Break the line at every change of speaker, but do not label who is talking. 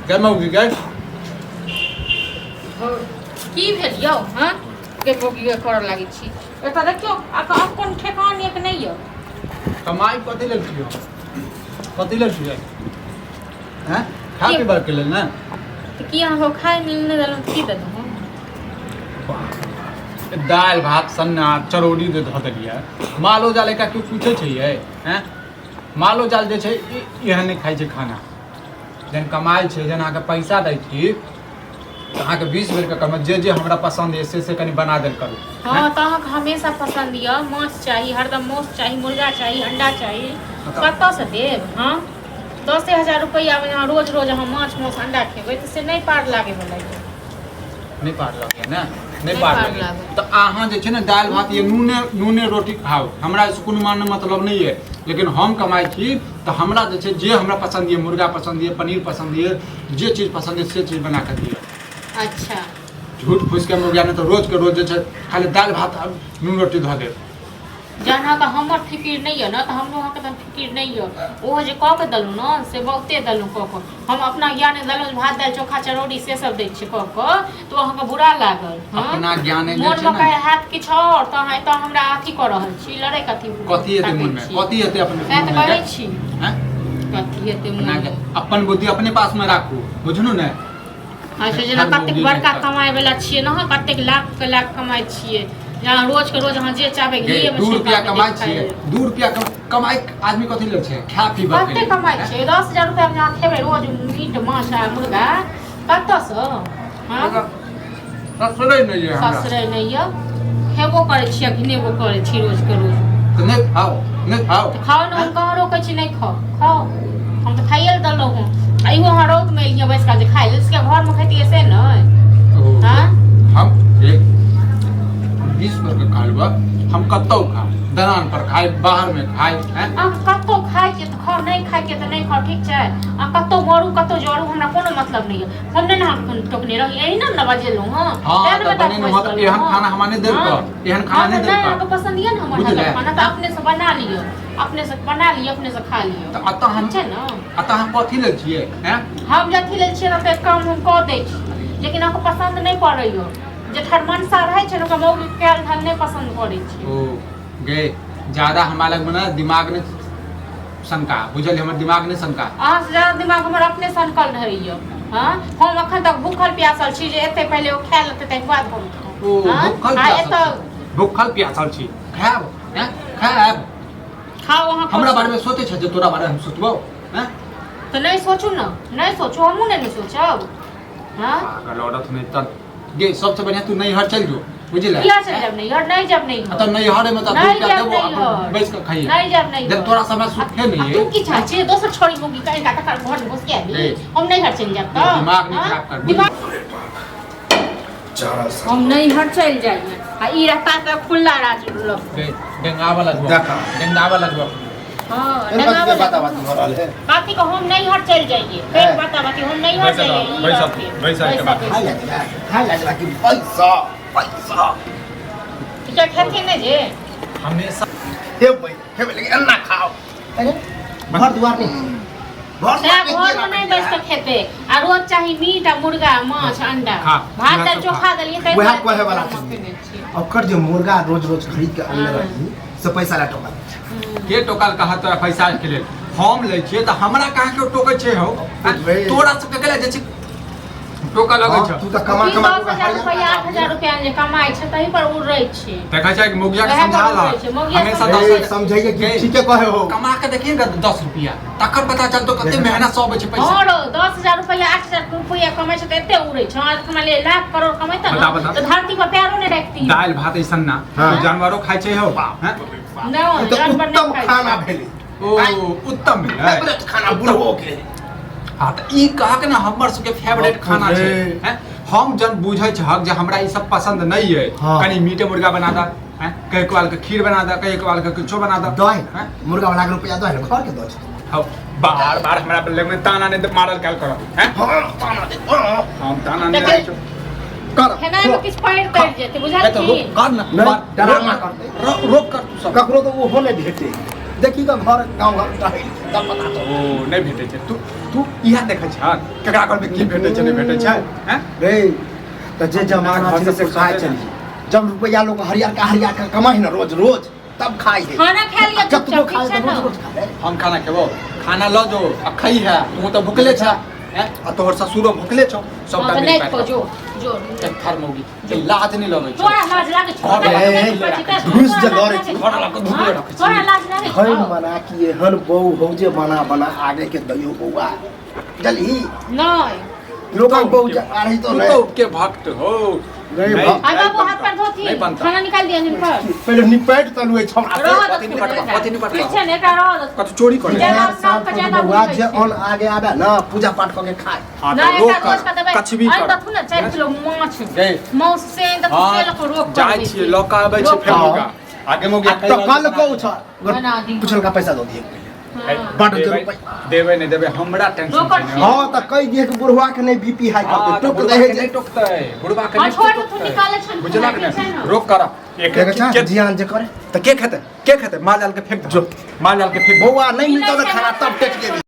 गए मौगी गए
की भेल यौ हाँ के मौगी करऽ लागी छी एतऽ देखियो अपन ठेकान एक नहीं यौ
कमाई कथी लेल छियो हैं खा पीबार के लेल ना
की अहाँ हो खाए मिलने देलहुँ की देलहुँ
दाल भात सन्ना चरौड़ी दे धऽ देलियै मालो जाल एकरा केओ पूछै छै ये हैं मालो जाल जे छै एहन नहि खाइ छै खाना जहन कमाइ छै जहन अहाँके पैसा दै छी तऽ अहाँके 20 बेर के कम जे हमरा पसन्द है से कनि बना देल करू
हाँ तऽ अहाँके हमेशा पसन्द यऽ माछ चाही हरदम माछ चाही मुर्गा चाही अंडा चाही कतऽसँ देब हाँ 10,000 रुपैआ में यहाँ रोज रोज अहाँ माछ अंडा खेबै तऽ से नहीं पार लागे वाला यऽ
नहीं पार लगे ना नहीं पार लगे तो अहाँ जे छै ने दाल भात ये नूने रोटी खाओ हमरा से कोनो मान मतलब नहीं है लेकिन हम कमाई छी तो हमरा जे छै जे हमरा पसंद है मुर्गा पसंद है पनीर पसंद है जे चीज पसंद है से चीज बना के दिए
अच्छा
झूठ फूस के मुर्गा ने तो रोज के रोज जे छै खाली दाल भात नून रोटी धऽ दे
जहन अहाँके हमर फिकिर नहीं है ना तो हम लोग अहाँके फिकिर नहीं है वो जे कऽ के देलहुँ ना से बहुते देलहुँ कऽ के हम अपना ज्ञाने देलहुँ भात दालि चोखा चरौड़ी से सब दै छियै कऽ के तो अहाँके बुरा लागल
अपना ज्ञाने
मोन में कहे हाथ किछु और तो अहाँ एतऽ हमरा अथी कऽ रहल छी लड़ाई कथी
हेतै मन में कथी हेतै अपन
मैं तऽ कहै छी
हैं
कथी हेतै मन में
अपन बुद्धि अपने पास में राखू बुझलू ने
अच्छा जेना कतेक बड़का कमाए वाला छियै ना कतेक लाख कमाए छियै यहाँ रोज के रोज अहाँ जे चाहबै घी में
2 रुपया कमाई छियै 2 रुपया कमाई आदमी कथी लेल छै खा पीबा के
कते कमाई छियै 10,000 रुपया में अहाँ खेबै रोज मीट माछ आ मुर्गा कतऽसँ हाँ
ससुरे नहीं है हमरा
ससुरे नहीं है खेबो करै छियै घिनेबो करै छी रोज के रोज
तो नहीं खाओ
तो खाओ ना हम कहाँ रोकै छी नहीं खाओ हम तो खाइए ले देलहुँ हँ इहो अहाँ रौद में एलियै बैस कऽ जे खाइ ले इसके घर में खैतियै से नहीं हाँ
हम 20 पर के खा लेबा हम कतौ खा दलान पर खाए बाहर में खाए हैं
कतौ खाए के तो खाओ नहीं खाए के तो नहीं खाओ ठीक छै कतौ मरू कतौ जरू हमरा कोनो मतलब नहीं है हम नहीं ना टोकने रही यही ना बजेलहुँ हां
हां तो बने न मतलब एहन खाना हमरा नहीं देब कर एहन खाना नहीं देब कर
आपको पसंद है ना हमारा खाना तो अपने से बना लियो अपने से खा लियो
तो अतः हम
छै ना
अतः हम कथी ले छियै हैं
हम जथी ले छियै ना तो काम हम कऽ दै छी लेकिन आपको पसंद नहीं पड़ैयो जे ठरमनसा रहै छै ना मौगी कैल धन नहीं पसंद पड़ै छै
ओ गे ज्यादा हमरा लग में ना दिमाग ने शंका बुझल हमर दिमाग ने शंका
अहाँ से ज्यादा दिमाग हमर अपने सनकल रहैयो हां हम अखन तक भूखल प्यासल छी जे एते पहले ओ खा लेते तै बाद हम
भूखल प्यासल छी खाब हैं खाब
खाओ अहाँ
हमरा बारे में सोचे छै जे तोरा बारे में हम सोचबो हैं
तो नहीं सोचू ना नहीं सोचू हमहू नहीं सोचब हां
पागल औरत में त गे सबसे बढ़िया तू नहीं हर चल जो बुझले
क्या चल जब नहीं हर नहीं जब नहीं
तो नहीं हरे में तो दूध का देबो अपन बैस के खाइए
नहीं जब नहीं
जब तोरा समय सुखे नहीं है
तू की चाहे दोसर छोड़ी मुगी कहीं का घर में घुस के आबी हम नहीं हर चल जाब तो
दिमाग नहीं खराब कर
हम नहीं हर चल जाइए आ ई रहता तो खुला राज लोग
डेंगावा लगबो हां
डेंगावा बाकी को हम नहीं हर चल जाइए पेट बता बाकी हम नहीं हर जाइए
पैसा के बात
खाई लगा कि पैसा
क्या खाते ने जे
हमेशा
हेबे लेकिन अन्ना खाओ अरे घर दुआर नहीं
घर में नहीं बैठ के खेते आ रोज चाहिए मीट आ मुर्गा माछ अंडा भात दाल चोखा दलिए तै
वह कहे वाला ओकर जे मुर्गा रोज खरीद के आनले रही से पैसा ला टोका
के टोकल कहा तोरा पैसा के लेल हम ले छिए त हमरा कहां के टोकै छै हो तोरा सब के जे छै टोका लगै छै
तू त कमा
10,000 रुपया 8,000 रुपया जे कमाई छै तही पर उड़ रही छै
देखै छै कि मुगिया के समझा ला हमेशा 10
समझाइए कि ठीके कहे हो
कमा के देखिए ना 10 रुपया तकर पता चलतो कते मेहनत सब छै पैसा
और 10,000 रुपया 8,000 रुपया कमाई छै त एते उड़ै छै आज कमा ले लाख करोड़ कमाई त तो धरती पर पैरो नहीं रखती
दाल भात ऐसन ना जानवरों खाइ छै हो हैं
नहीं जानवर
उत्तम
नहीं
खाना भेले
ओ उत्तम है
खाना बुढ़ो के
हां त ई कहा के ना हमर सबके फेवरेट खाना छै हैं हम जन बुझै छ जे हमरा ई सब पसंद नहीं है कनी मीटे मुर्गा बना दा हैं कई कवाल के खीर बना दा कई कवाल के कुछो बना दा
दही मुर्गा वाला के रुपया दही घर के दो
हां बार हमरा लग में ताना ने मारल काल कर हैं
हां ताना दे
हम ताना नहीं कर
खाना में किछ पैर कर जेते बुझा छी
कर ना
डरामा करते
रोक कर तू सब
ककरो तो वो होने भेटे देखी का घर गाँव घर टहल तब पता तो
ओ नहीं भेटै छै तू इहा देखै छ केकरा घर में की भेटै छै नहीं भेटै छै हैं
रे तो जे जमाना
घर
से
से
खाए
सोचै
चली जब रुपया लोग हरियर का कमाई ना रोज रोज तब खाई है
खाना खा लिया
जब तू
चुपचाप,
खाए
ठीक
तो
छै
रोज
ना?
रोज खा ले
हम खाना खेबो खाना लो जो आ खई है तू तो भुखले छ हैं आ तोहर ससुरो भुखले छौ सबटा
हाँ, तो
मिल
नहीं
पाए
खोजो जो
एक थर मौगी ई लाज नहीं लगै छै
थोड़ा लाज लागे
घुस जे लड़ै छै,
घर लग धुकले रखै छै
थोड़ा लाज लागे
खैर मना कि एहन बहू हो जे बना बना आगे के दैयो बौआ जल्दी
नहीं
लोग बहू आ रही तो
तू
नहीं
तो के भक्त हो
नहीं
नहीं।
भक्त।
आई बाबू हाथ पैर धोती
नहीं बनता।
खाना निकाल दिया जिनकर
पहले निपट तलुए छौड़ा से
रह
पति नहीं पटवा, पति नहीं पटवा।
ठीक छै ने एकरा रह
कत चोरी कर
ज्यादा
यार
काम का ज्यादा
बउआ
बुझै
जे
छै।
ऑन आगे आबे ना पूजा पाठ करके खाए
हां
नहीं
तो
एकरा
रोक
रोज का देबै
कछ भी
आई
कर
देखू ना 4 किलो माछ
गए।
मांस से त
हाँ,
तेल को रोक
जाय छियै लौका आबै छै फेर
हाँ।
होगा आगे मोगी
तो कल को छ
बना दी।
पूछल का पैसा दो दिए
हाँ।
बड़
देबै
जरूर
देबै नहीं देबै हमरा टेंशन
रोकड़
छै
हां त कई दिए के बुढ़वा के नहीं बीपी हाई
हां
करते
तो
टोक
बुढ़वा
दे
के नहीं टोकतै बुढ़वा के
हाँ,
नहीं
छोड़ दे, तू
टोकतै।
निकाले छन,
बुझलक
ठीक छै
ने
ने?
रोक कर एक
के कछा
के
जियान जे करे
तो के खेते माल जाल के फेंक जो माल जाल के फेंक
बउआ नहीं मिलतो ना खाना तब टेक के